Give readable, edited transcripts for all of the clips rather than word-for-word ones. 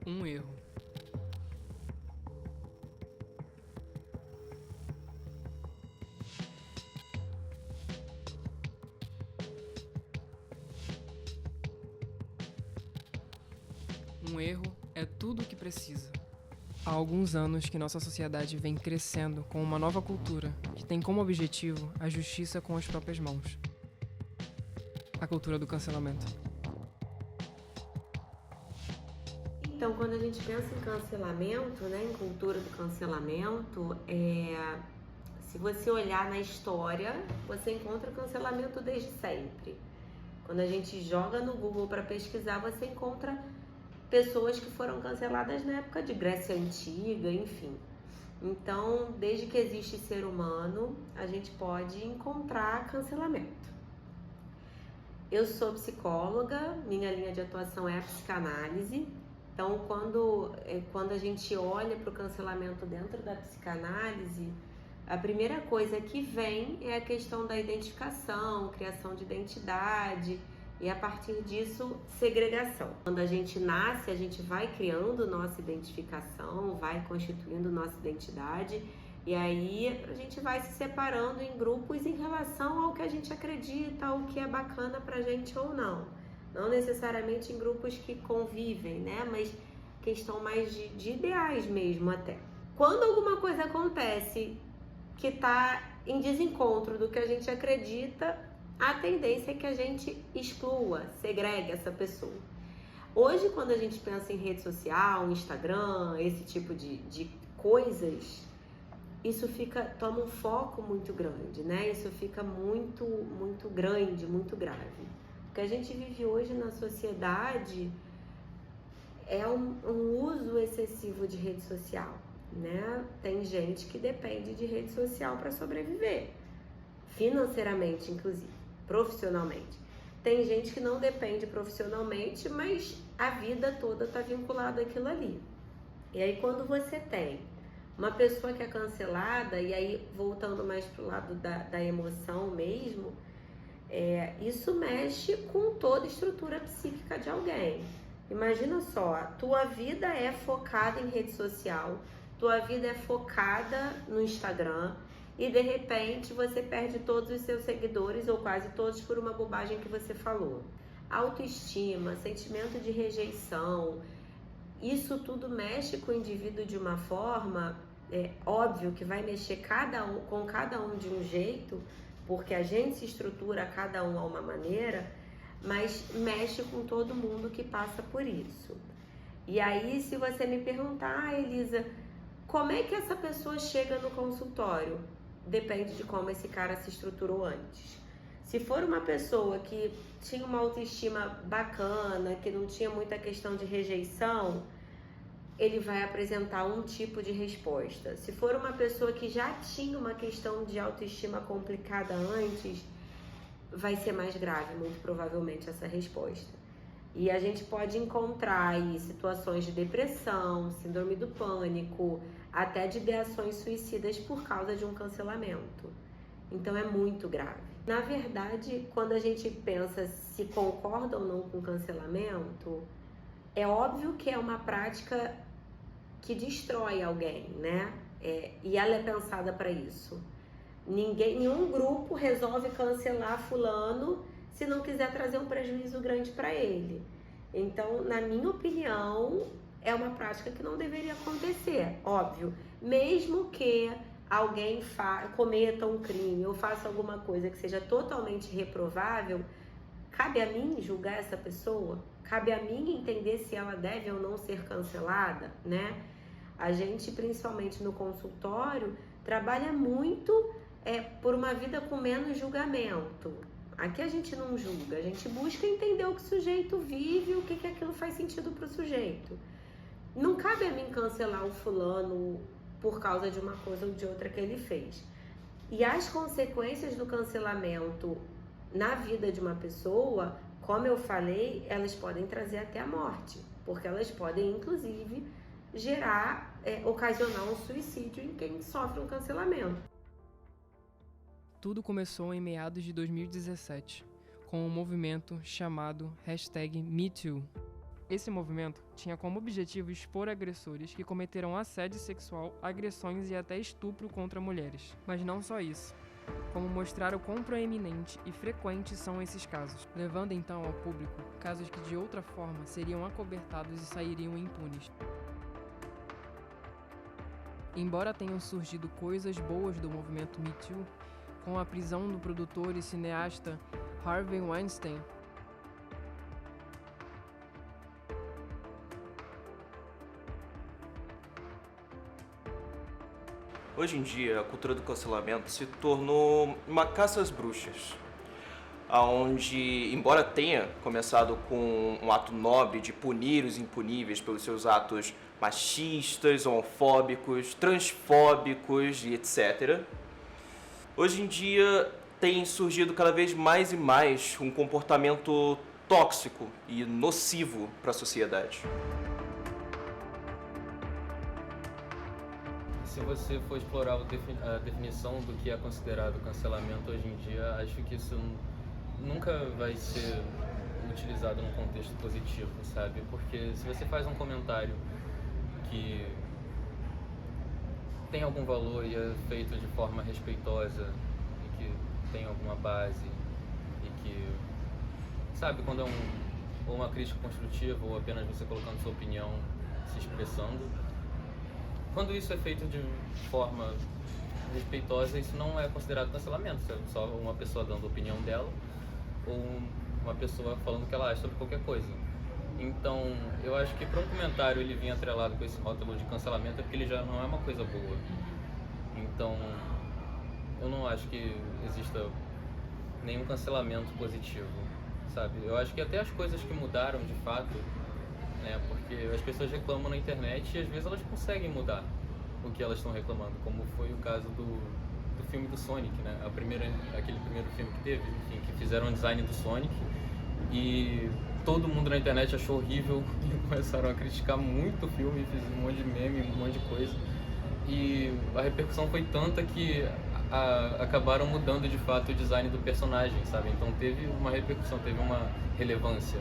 Um erro. Um erro é tudo o que precisa. Há alguns anos que nossa sociedade vem crescendo com uma nova cultura que tem como objetivo a justiça com as próprias mãos. A cultura do cancelamento. Então, quando a gente pensa em cancelamento, né, em cultura do cancelamento, se você olhar na história, você encontra cancelamento desde sempre. Quando a gente joga no Google para pesquisar, você encontra pessoas que foram canceladas na época de Grécia Antiga, enfim. Então, desde que existe ser humano, a gente pode encontrar cancelamento. Eu sou psicóloga, minha linha de atuação é a psicanálise. Então, quando a gente olha para o cancelamento dentro da psicanálise, a primeira coisa que vem é a questão da identificação, criação de identidade e, a partir disso, segregação. Quando a gente nasce, a gente vai criando nossa identificação, vai constituindo nossa identidade e aí a gente vai se separando em grupos em relação ao que a gente acredita, ao que é bacana pra gente ou não. Não necessariamente em grupos que convivem, né? Mas questão mais de ideais mesmo até. Quando alguma coisa acontece que está em desencontro do que a gente acredita, a tendência é que a gente exclua, segregue essa pessoa. Hoje, quando a gente pensa em rede social, Instagram, esse tipo de coisas, isso toma um foco muito grande, né? Isso fica muito grande, muito grave. O que a gente vive hoje na sociedade é um uso excessivo de rede social, né? Tem gente que depende de rede social para sobreviver, financeiramente, inclusive, profissionalmente. Tem gente que não depende profissionalmente, mas a vida toda está vinculada àquilo ali. E aí, quando você tem uma pessoa que é cancelada, e aí voltando mais pro lado da emoção mesmo, isso mexe com toda a estrutura psíquica de alguém. Imagina só, a tua vida é focada em rede social, tua vida é focada no Instagram e de repente você perde todos os seus seguidores ou quase todos por uma bobagem que você falou. Autoestima, sentimento de rejeição, isso tudo mexe com o indivíduo de uma forma, óbvio que vai mexer com cada um de um jeito, porque a gente se estrutura cada um a uma maneira, mas mexe com todo mundo que passa por isso. E aí, se você me perguntar, Elisa, como é que essa pessoa chega no consultório? Depende de como esse cara se estruturou antes. Se for uma pessoa que tinha uma autoestima bacana, que não tinha muita questão de rejeição, ele vai apresentar um tipo de resposta. Se for uma pessoa que já tinha uma questão de autoestima complicada antes, vai ser mais grave, muito provavelmente, essa resposta. E a gente pode encontrar aí situações de depressão, síndrome do pânico, até de ideações suicidas por causa de um cancelamento. Então é muito grave. Na verdade, quando a gente pensa se concorda ou não com cancelamento, é óbvio que é uma prática que destrói alguém, né? E ela é pensada para isso. Nenhum grupo resolve cancelar fulano se não quiser trazer um prejuízo grande para ele. Então, na minha opinião, é uma prática que não deveria acontecer, óbvio. Mesmo que alguém cometa um crime ou faça alguma coisa que seja totalmente reprovável, cabe a mim julgar essa pessoa? Cabe a mim entender se ela deve ou não ser cancelada, né? A gente, principalmente no consultório, trabalha muito por uma vida com menos julgamento. Aqui a gente não julga, a gente busca entender o que o sujeito vive, o que aquilo faz sentido para o sujeito. Não cabe a mim cancelar o fulano por causa de uma coisa ou de outra que ele fez. E as consequências do cancelamento na vida de uma pessoa, como eu falei, elas podem trazer até a morte, porque elas podem, inclusive, ocasionar um suicídio em quem sofre um cancelamento. Tudo começou em meados de 2017, com um movimento chamado #MeToo. Esse movimento tinha como objetivo expor agressores que cometeram assédio sexual, agressões e até estupro contra mulheres. Mas não só isso, como mostrar o quão proeminente e frequentes são esses casos, levando então ao público casos que de outra forma seriam acobertados e sairiam impunes. Embora tenham surgido coisas boas do movimento Me Too, com a prisão do produtor e cineasta Harvey Weinstein, hoje em dia, a cultura do cancelamento se tornou uma caça às bruxas, onde, embora tenha começado com um ato nobre de punir os impuníveis pelos seus atos machistas, homofóbicos, transfóbicos e etc., hoje em dia tem surgido cada vez mais e mais um comportamento tóxico e nocivo para a sociedade. Se você for explorar a definição do que é considerado cancelamento hoje em dia, acho que isso nunca vai ser utilizado num contexto positivo, sabe? Porque se você faz um comentário que tem algum valor e é feito de forma respeitosa e que tem alguma base e que, sabe, quando é ou uma crítica construtiva ou apenas você colocando sua opinião, se expressando, quando isso é feito de forma respeitosa, isso não é considerado cancelamento, é só uma pessoa dando a opinião dela ou uma pessoa falando o que ela acha sobre qualquer coisa. Então, eu acho que para um comentário ele vir atrelado com esse rótulo de cancelamento é porque ele já não é uma coisa boa. Então, eu não acho que exista nenhum cancelamento positivo, sabe? Eu acho que até as coisas que mudaram de fato, né, porque as pessoas reclamam na internet e às vezes elas conseguem mudar o que elas estão reclamando, como foi o caso do filme do Sonic, né? Aquele primeiro filme que teve, enfim, que fizeram o design do Sonic e todo mundo na internet achou horrível e começaram a criticar muito o filme, fizeram um monte de meme, um monte de coisa. E a repercussão foi tanta que acabaram mudando de fato o design do personagem, sabe? Então teve uma repercussão, teve uma relevância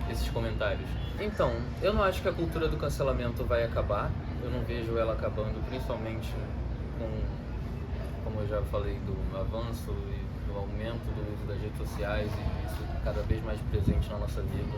esses comentários. Então, eu não acho que a cultura do cancelamento vai acabar, eu não vejo ela acabando, principalmente como eu já falei, do avanço e do aumento do uso das redes sociais e isso cada vez mais presente na nossa vida.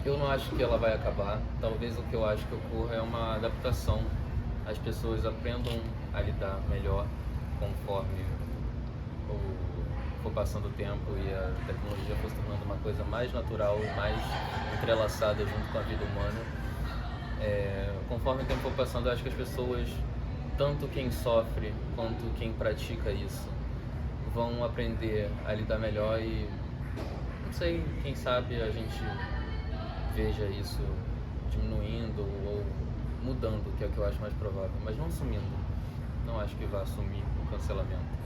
Eu não acho que ela vai acabar, talvez o que eu acho que ocorra é uma adaptação. As pessoas aprendam a lidar melhor conforme for passando o tempo e a tecnologia for se tornando uma coisa mais natural e mais entrelaçada junto com a vida humana. Conforme o tempo for passando, eu acho que as pessoas, tanto quem sofre quanto quem pratica isso, vão aprender a lidar melhor e, não sei, quem sabe a gente veja isso diminuindo ou mudando, que é o que eu acho mais provável, mas não sumindo. Não acho que vá sumir o cancelamento.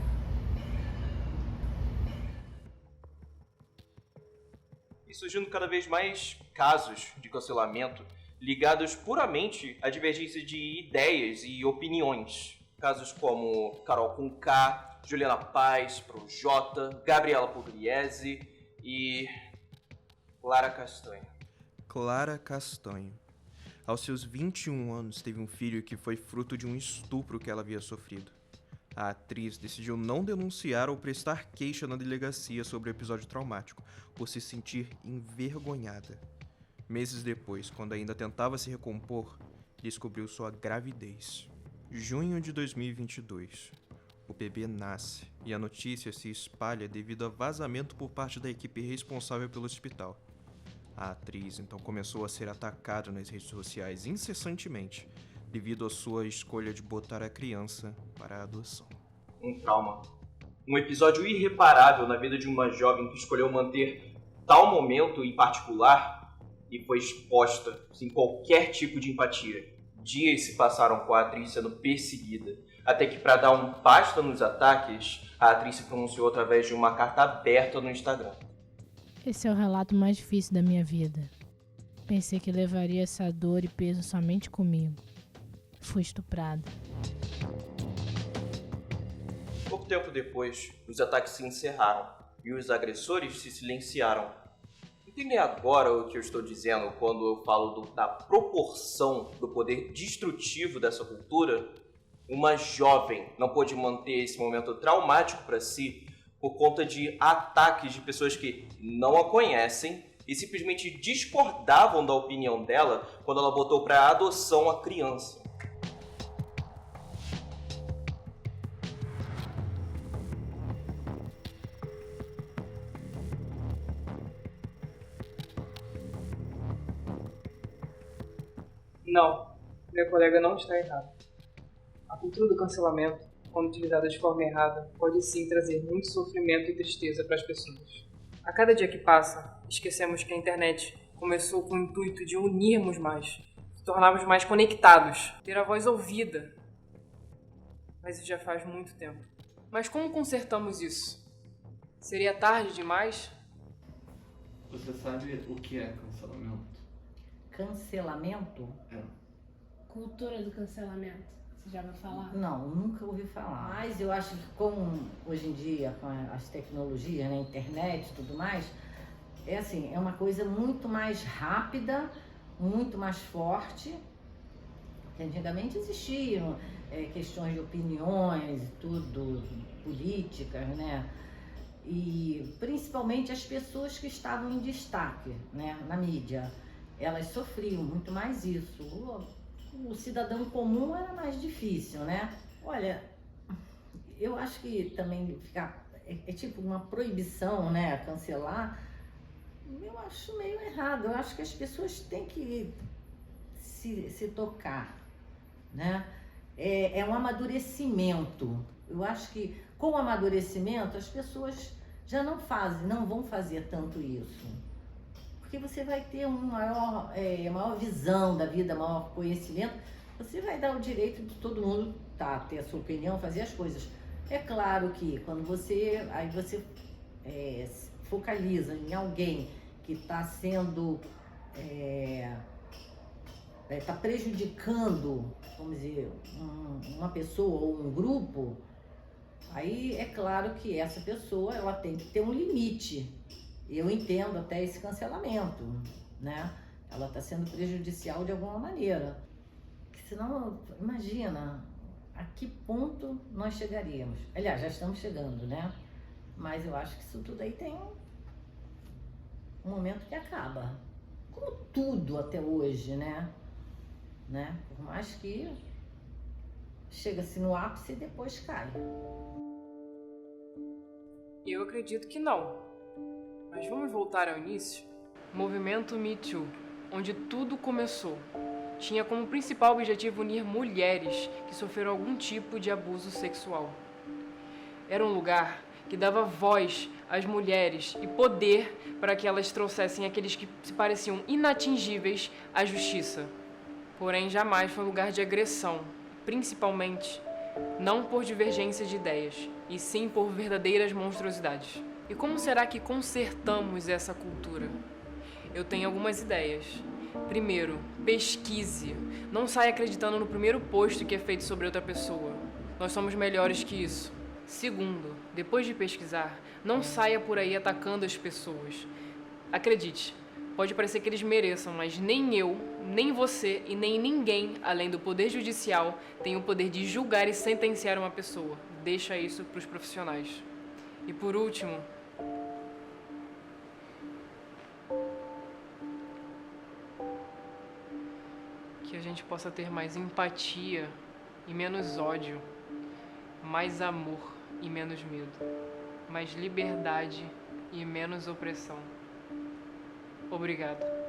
E surgindo cada vez mais casos de cancelamento ligados puramente à divergência de ideias e opiniões. Casos como Carol Conká, Juliana Paz, Projota, Gabriela Pugliese e Clara Castanho. Clara Castanho. Aos seus 21 anos, teve um filho que foi fruto de um estupro que ela havia sofrido. A atriz decidiu não denunciar ou prestar queixa na delegacia sobre o episódio traumático, por se sentir envergonhada. Meses depois, quando ainda tentava se recompor, descobriu sua gravidez. Junho de 2022. O bebê nasce e a notícia se espalha devido a vazamento por parte da equipe responsável pelo hospital. A atriz então começou a ser atacada nas redes sociais incessantemente, devido à sua escolha de botar a criança para a adoção. Um trauma. Um episódio irreparável na vida de uma jovem que escolheu manter tal momento em particular e foi exposta sem qualquer tipo de empatia. Dias se passaram com a atriz sendo perseguida, até que, para dar um basta nos ataques, a atriz se pronunciou através de uma carta aberta no Instagram. Esse é o relato mais difícil da minha vida. Pensei que levaria essa dor e peso somente comigo. Fui estuprada. Pouco tempo depois, os ataques se encerraram e os agressores se silenciaram. Entendem agora o que eu estou dizendo quando eu falo da proporção do poder destrutivo dessa cultura? Uma jovem não pôde manter esse momento traumático para si por conta de ataques de pessoas que não a conhecem e simplesmente discordavam da opinião dela quando ela botou para adoção a criança. Não, meu colega não está errado. A cultura do cancelamento, quando utilizada de forma errada, pode sim trazer muito sofrimento e tristeza para as pessoas. A cada dia que passa, esquecemos que a internet começou com o intuito de unirmos mais, se tornarmos mais conectados, ter a voz ouvida. Mas isso já faz muito tempo. Mas como consertamos isso? Seria tarde demais? Você sabe o que é cancelamento? Cancelamento? É. Cultura do cancelamento. Você já vai falar? Não, nunca ouvi falar. Mas eu acho que como hoje em dia, com as tecnologias, né, internet e tudo mais, é assim, é uma coisa muito mais rápida, muito mais forte. Porque antigamente existiam questões de opiniões e tudo, políticas, né? E principalmente as pessoas que estavam em destaque, né, na mídia, elas sofriam muito mais isso. O cidadão comum era mais difícil, né? Olha, eu acho que também é tipo uma proibição, né, cancelar, eu acho meio errado. Eu acho que as pessoas têm que se tocar, né? É um amadurecimento. Eu acho que com o amadurecimento as pessoas já não vão fazer tanto isso. Porque você vai ter maior visão da vida, maior conhecimento, você vai dar o direito de todo mundo ter a sua opinião, fazer as coisas. É claro que quando você focaliza em alguém que está sendo, está prejudicando, vamos dizer, uma pessoa ou um grupo, aí é claro que essa pessoa ela tem que ter um limite. Eu entendo até esse cancelamento, né? Ela está sendo prejudicial de alguma maneira. Senão, imagina a que ponto nós chegaríamos. Aliás, já estamos chegando, né? Mas eu acho que isso tudo aí tem um momento que acaba. Como tudo até hoje, né? Por mais que chega-se no ápice e depois cai. Eu acredito que não. Mas vamos voltar ao início? Movimento Me Too, onde tudo começou, tinha como principal objetivo unir mulheres que sofreram algum tipo de abuso sexual. Era um lugar que dava voz às mulheres e poder para que elas trouxessem aqueles que se pareciam inatingíveis à justiça. Porém, jamais foi um lugar de agressão, principalmente não por divergência de ideias, e sim por verdadeiras monstruosidades. E como será que consertamos essa cultura? Eu tenho algumas ideias. Primeiro, pesquise. Não saia acreditando no primeiro post que é feito sobre outra pessoa. Nós somos melhores que isso. Segundo, depois de pesquisar, não saia por aí atacando as pessoas. Acredite, pode parecer que eles mereçam, mas nem eu, nem você e nem ninguém, além do poder judicial, tem o poder de julgar e sentenciar uma pessoa. Deixa isso para os profissionais. E por último, que a gente possa ter mais empatia e menos ódio, mais amor e menos medo, mais liberdade e menos opressão. Obrigado.